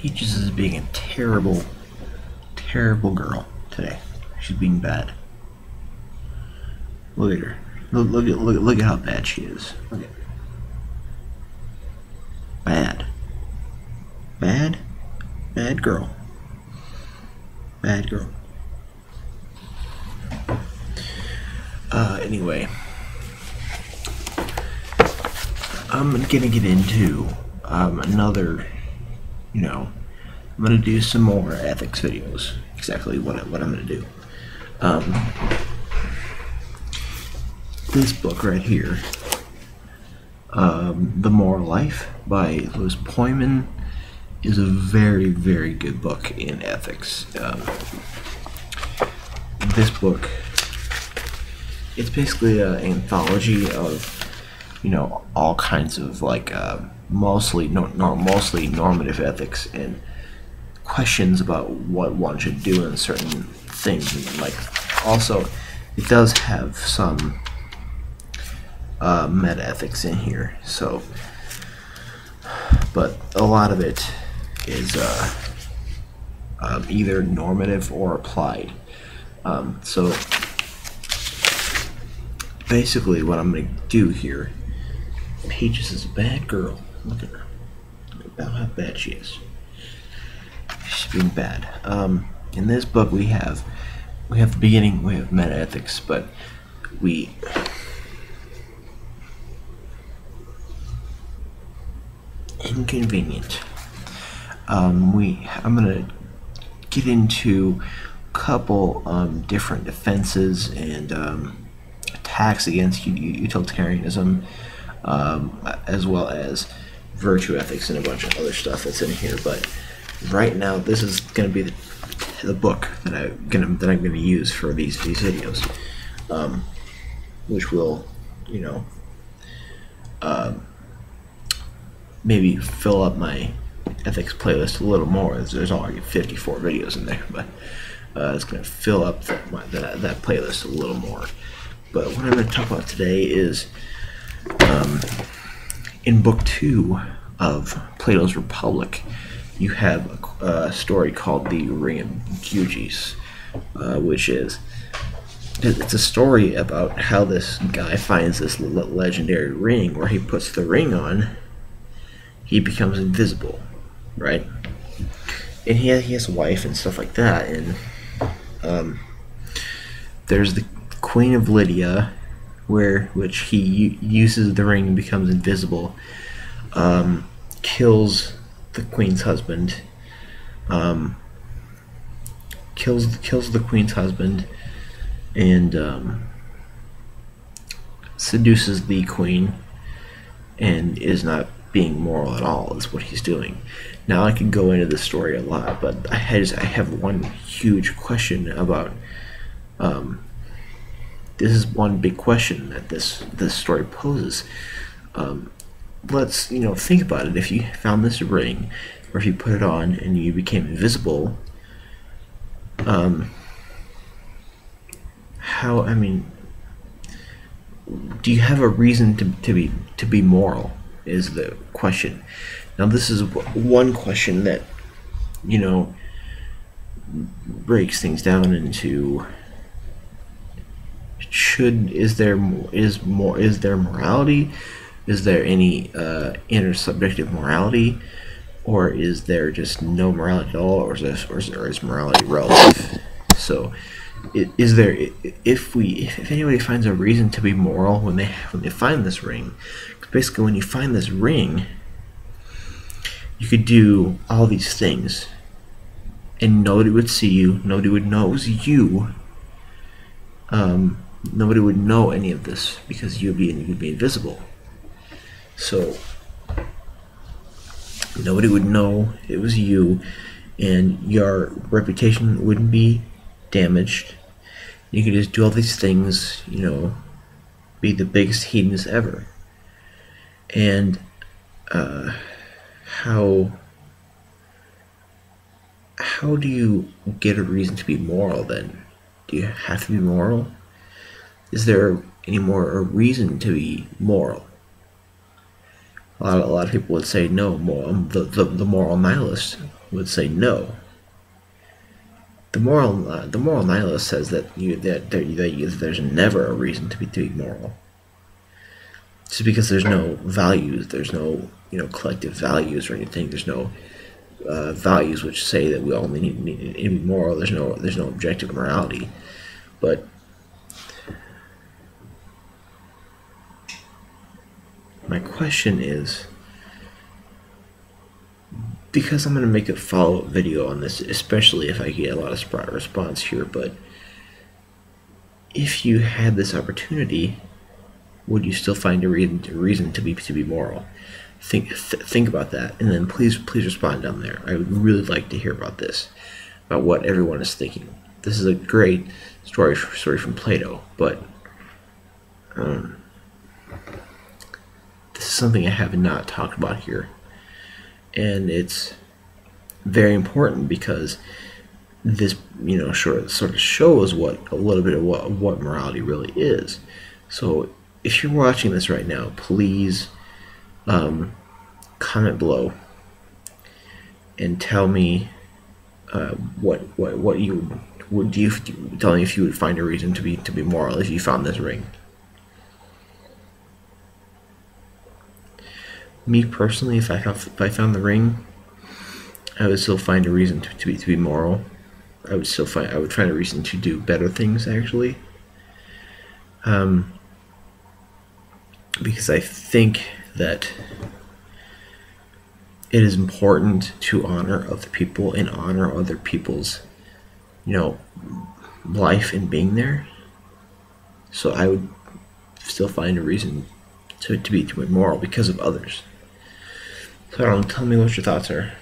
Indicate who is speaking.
Speaker 1: Peaches is being a terrible, terrible girl today. She's being bad. Look at her. Look at how bad she is. Look at her. Bad. Bad? Bad girl. Bad girl. Anyway. I'm gonna get into another, I'm gonna do some more ethics videos. Exactly what I'm gonna do. This book right here, The Moral Life by Louis Poyman, is a very, very good book in ethics. This book, it's basically an anthology of, all kinds of mostly normative ethics and questions about what one should do in certain things. And also, it does have some meta ethics in here. So, but a lot of it is either normative or applied. So basically, what I'm going to do here. Peaches is a bad girl. Look at her. Look about how bad she is. She's being bad. In this book, we have the beginning. We have meta ethics, but we inconvenient. I'm gonna get into a couple different defenses and attacks against utilitarianism. As well as virtue ethics and a bunch of other stuff that's in here. But right now, this is going to be the book that I'm going to use for these videos, which will, maybe fill up my ethics playlist a little more. There's already 54 videos in there, but it's going to fill up that playlist a little more. But what I'm going to talk about today is in Book 2 of Plato's Republic, you have a story called the Ring of Gyges, which is it's a story about how this guy finds this legendary ring. Where he puts the ring on, he becomes invisible, right? And he has a wife and stuff like that. And there's the Queen of Lydia, which he uses the ring and becomes invisible, kills the queen's husband, kills the queen's husband, and seduces the queen, and is not being moral at all. Is what he's doing. Now I could go into this story a lot, but I have one huge question about. This is one big question that this story poses. Let's think about it. If you found this ring, or if you put it on and you became invisible, how? I mean, do you have a reason to be moral? Is the question. Now this is one question that breaks things down into. Is there morality? Is there any intersubjective morality, or is there just no morality at all, or is morality relative? So, is there if anybody finds a reason to be moral when they find this ring? Basically, when you find this ring, you could do all these things, and nobody would see you. Nobody would know it was you. Nobody would know any of this because you'd be invisible. So nobody would know it was you, and your reputation wouldn't be damaged. You could just do all these things, be the biggest hedonist ever. And how do you get a reason to be moral then? Do you have to be moral? Is there any more a reason to be moral? A lot of people would say no. The moral nihilist would say no. The moral nihilist says that there's never a reason to be moral, just because there's no values, there's no collective values or anything. There's no values which say that we all need to be moral. There's no objective morality. But my question is, because I'm going to make a follow-up video on this, especially if I get a lot of response here, but if you had this opportunity, would you still find a reason to be moral? Think about that, and then please respond down there. I would really like to hear about this, about what everyone is thinking. This is a great story from Plato, but this is something I have not talked about here, and it's very important because this sort of shows a little bit of what morality really is. So if you're watching this right now, please comment below and tell me what you would tell me if you would find a reason to be moral if you found this ring. Me personally, if I found the ring, I would still find a reason to be moral. I would find a reason to do better things, actually. Because I think that it is important to honor other people and honor other people's, life and being there. So I would still find a reason to be moral because of others. So I don't know, tell me what your thoughts are.